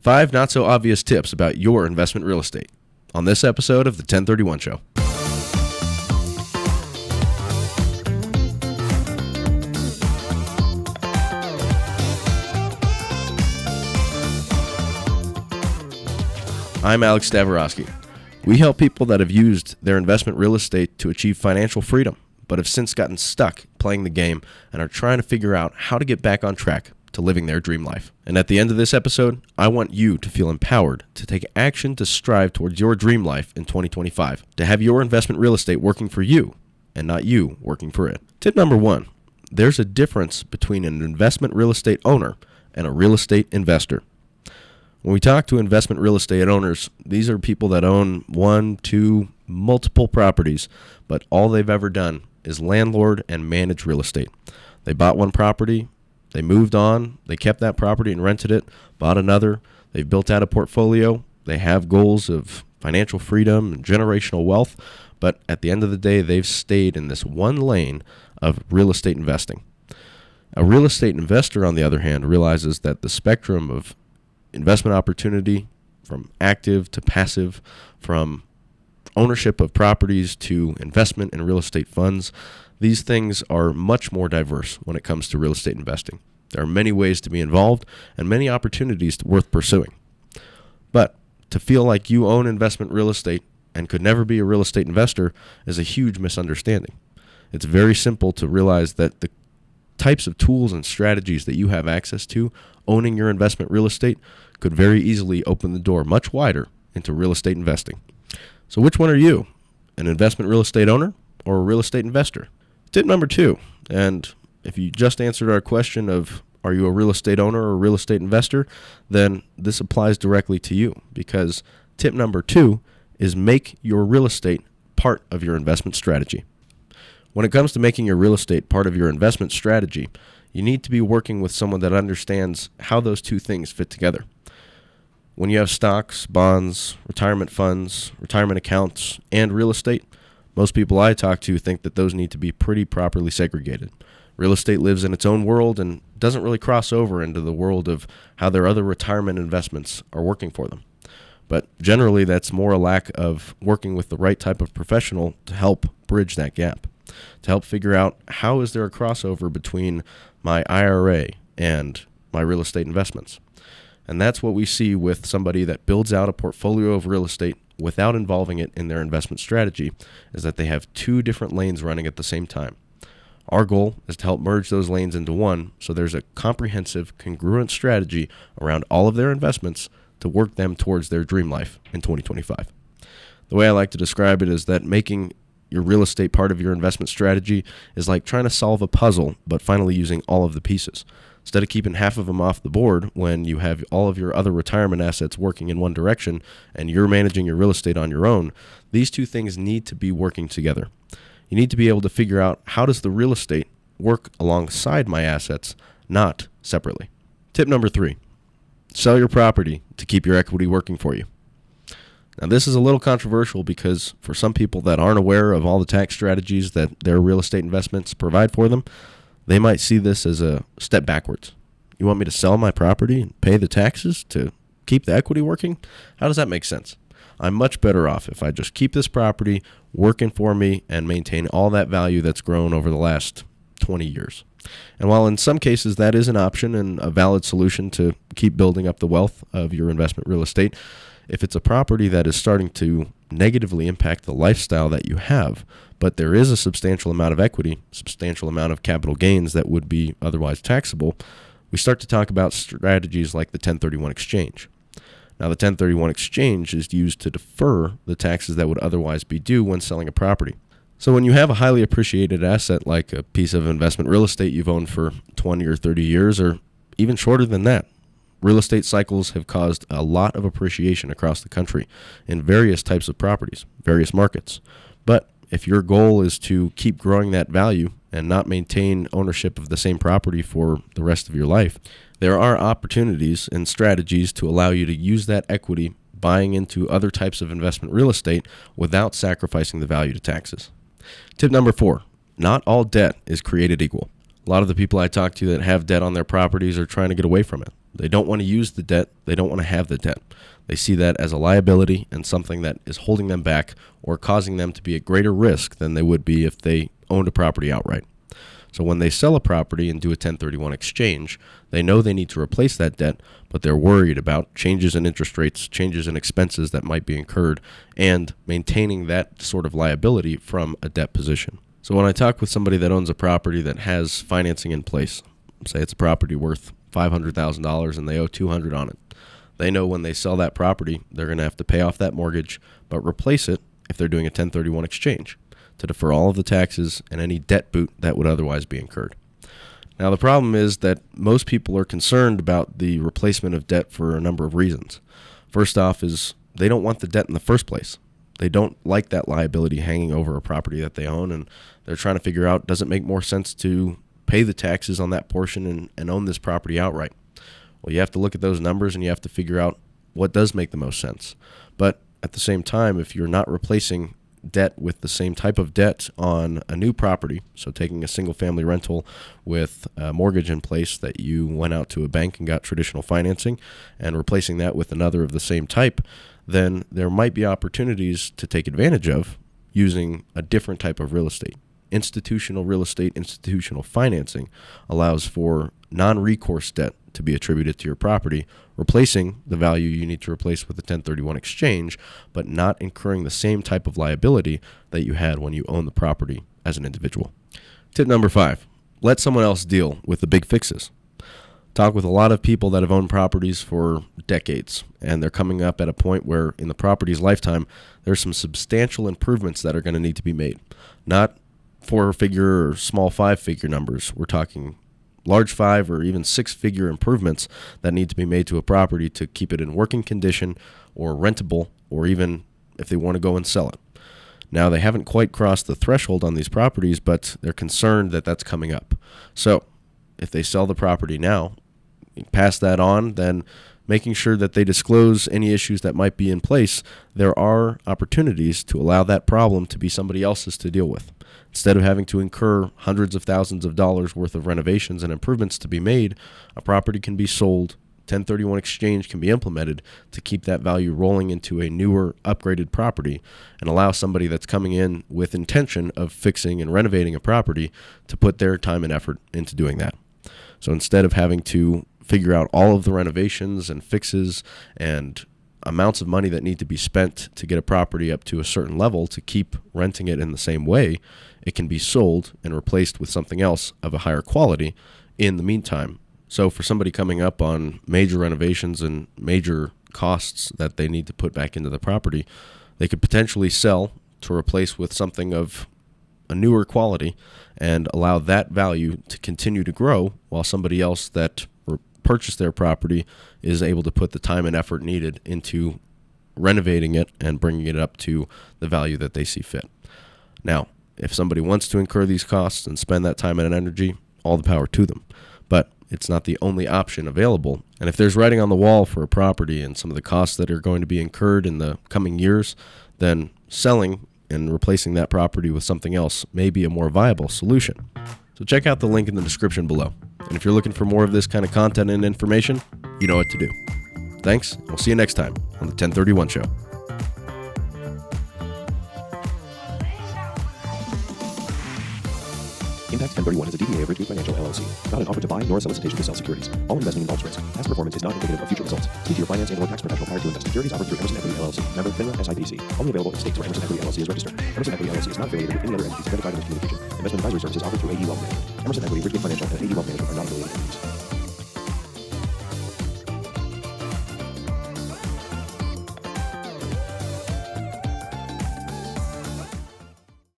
5 not so obvious tips about your investment real estate on this episode of the 1031 Show. I'm Alex Stavorowski. We help people that have used their investment real estate to achieve financial freedom, but have since gotten stuck playing the game and are trying to figure out how to get back on track to living their dream life. And at the end of this episode, I want you to feel empowered to take action to strive towards your dream life in 2025, to have your investment real estate working for you and not you working for it. Tip number 1, there's a difference between an investment real estate owner and a real estate investor. When we talk to investment real estate owners, these are people that own 1, 2, multiple properties, but all they've ever done is landlord and manage real estate. They bought one property, they moved on, they kept that property and rented it, bought another, they've built out a portfolio, they have goals of financial freedom and generational wealth, but at the end of the day, they've stayed in this one lane of real estate investing. A real estate investor, on the other hand, realizes that the spectrum of investment opportunity, from active to passive, from ownership of properties to investment in real estate funds, these things are much more diverse when it comes to real estate investing. There are many ways to be involved and many opportunities worth pursuing. But to feel like you own investment real estate and could never be a real estate investor is a huge misunderstanding. It's very simple to realize that the types of tools and strategies that you have access to owning your investment real estate could very easily open the door much wider into real estate investing. So which one are you? An investment real estate owner or a real estate investor? Tip number 2, and if you just answered our question of are you a real estate owner or a real estate investor, then this applies directly to you, because tip number 2 is make your real estate part of your investment strategy. When it comes to making your real estate part of your investment strategy, you need to be working with someone that understands how those two things fit together. When you have stocks, bonds, retirement funds, retirement accounts, and real estate, most people I talk to think that those need to be pretty properly segregated. Real estate lives in its own world and doesn't really cross over into the world of how their other retirement investments are working for them. But generally, that's more a lack of working with the right type of professional to help bridge that gap, to help figure out how is there a crossover between my IRA and my real estate investments. And that's what we see with somebody that builds out a portfolio of real estate without involving it in their investment strategy, is that they have 2 different lanes running at the same time. Our goal is to help merge those lanes into one, so there's a comprehensive, congruent strategy around all of their investments to work them towards their dream life in 2025. The way I like to describe it is that making your real estate part of your investment strategy is like trying to solve a puzzle, but finally using all of the pieces. Instead of keeping half of them off the board when you have all of your other retirement assets working in one direction and you're managing your real estate on your own, these two things need to be working together. You need to be able to figure out how does the real estate work alongside my assets, not separately. Tip number 3, sell your property to keep your equity working for you. Now, this is a little controversial because for some people that aren't aware of all the tax strategies that their real estate investments provide for them, they might see this as a step backwards. You want me to sell my property and pay the taxes to keep the equity working? How does that make sense? I'm much better off if I just keep this property working for me and maintain all that value that's grown over the last 20 years. And while in some cases that is an option and a valid solution to keep building up the wealth of your investment real estate, if it's a property that is starting to negatively impact the lifestyle that you have, but there is a substantial amount of equity, substantial amount of capital gains that would be otherwise taxable, we start to talk about strategies like the 1031 exchange. Now, the 1031 exchange is used to defer the taxes that would otherwise be due when selling a property. So when you have a highly appreciated asset like a piece of investment real estate you've owned for 20 or 30 years, or even shorter than that, real estate cycles have caused a lot of appreciation across the country in various types of properties, various markets. But if your goal is to keep growing that value and not maintain ownership of the same property for the rest of your life, there are opportunities and strategies to allow you to use that equity buying into other types of investment real estate without sacrificing the value to taxes. Tip number 4, not all debt is created equal. A lot of the people I talk to that have debt on their properties are trying to get away from it. They don't want to use the debt. They don't want to have the debt. They see that as a liability and something that is holding them back or causing them to be at greater risk than they would be if they owned a property outright. So when they sell a property and do a 1031 exchange, they know they need to replace that debt, but they're worried about changes in interest rates, changes in expenses that might be incurred, and maintaining that sort of liability from a debt position. So when I talk with somebody that owns a property that has financing in place, say it's a property worth $500,000 and they owe $200 on it, they know when they sell that property, they're going to have to pay off that mortgage, but replace it if they're doing a 1031 exchange to defer all of the taxes and any debt boot that would otherwise be incurred. Now, the problem is that most people are concerned about the replacement of debt for a number of reasons. First off is they don't want the debt in the first place. They don't like that liability hanging over a property that they own, and they're trying to figure out, does it make more sense to pay the taxes on that portion and own this property outright? Well, you have to look at those numbers and you have to figure out what does make the most sense. But at the same time, if you're not replacing debt with the same type of debt on a new property, so taking a single family rental with a mortgage in place that you went out to a bank and got traditional financing and replacing that with another of the same type, then there might be opportunities to take advantage of using a different type of real estate. Institutional real estate, institutional financing allows for non-recourse debt to be attributed to your property, replacing the value you need to replace with a 1031 exchange, but not incurring the same type of liability that you had when you owned the property as an individual. Tip number 5, let someone else deal with the big fixes. Talk with a lot of people that have owned properties for decades, and they're coming up at a point where in the property's lifetime, there's some substantial improvements that are going to need to be made. Not 4-figure or small 5-figure numbers. We're talking large 5 or even 6-figure improvements that need to be made to a property to keep it in working condition or rentable, or even if they want to go and sell it. Now, they haven't quite crossed the threshold on these properties, but they're concerned that that's coming up. So if they sell the property now, pass that on, then making sure that they disclose any issues that might be in place, there are opportunities to allow that problem to be somebody else's to deal with. Instead of having to incur hundreds of thousands of dollars worth of renovations and improvements to be made, a property can be sold, 1031 exchange can be implemented to keep that value rolling into a newer, upgraded property and allow somebody that's coming in with intention of fixing and renovating a property to put their time and effort into doing that. So instead of having to figure out all of the renovations and fixes and amounts of money that need to be spent to get a property up to a certain level to keep renting it in the same way, it can be sold and replaced with something else of a higher quality in the meantime. So for somebody coming up on major renovations and major costs that they need to put back into the property, they could potentially sell to replace with something of a newer quality and allow that value to continue to grow while somebody else that purchased their property is able to put the time and effort needed into renovating it and bringing it up to the value that they see fit. Now, if somebody wants to incur these costs and spend that time and energy, all the power to them. But it's not the only option available. And if there's writing on the wall for a property and some of the costs that are going to be incurred in the coming years, then selling and replacing that property with something else may be a more viable solution. So check out the link in the description below. And if you're looking for more of this kind of content and information, you know what to do. Thanks. We'll see you next time on the 1031 Show. Impact 1031 is a DBA of Ridgegate Financial, LLC. Not an offer to buy nor a solicitation to sell securities. All investment involves risk. Past performance is not indicative of future results. Speak to your finance and/or tax professional prior to invest. Securities offered through Emerson Equity, LLC. Member FINRA SIPC. Only available in states where Emerson Equity, LLC is registered. Emerson Equity, LLC is not affiliated with any other entities identified in this communication. Investment advisory services offered through AE Wealth Management. Emerson Equity, Ridgegate Financial, and AE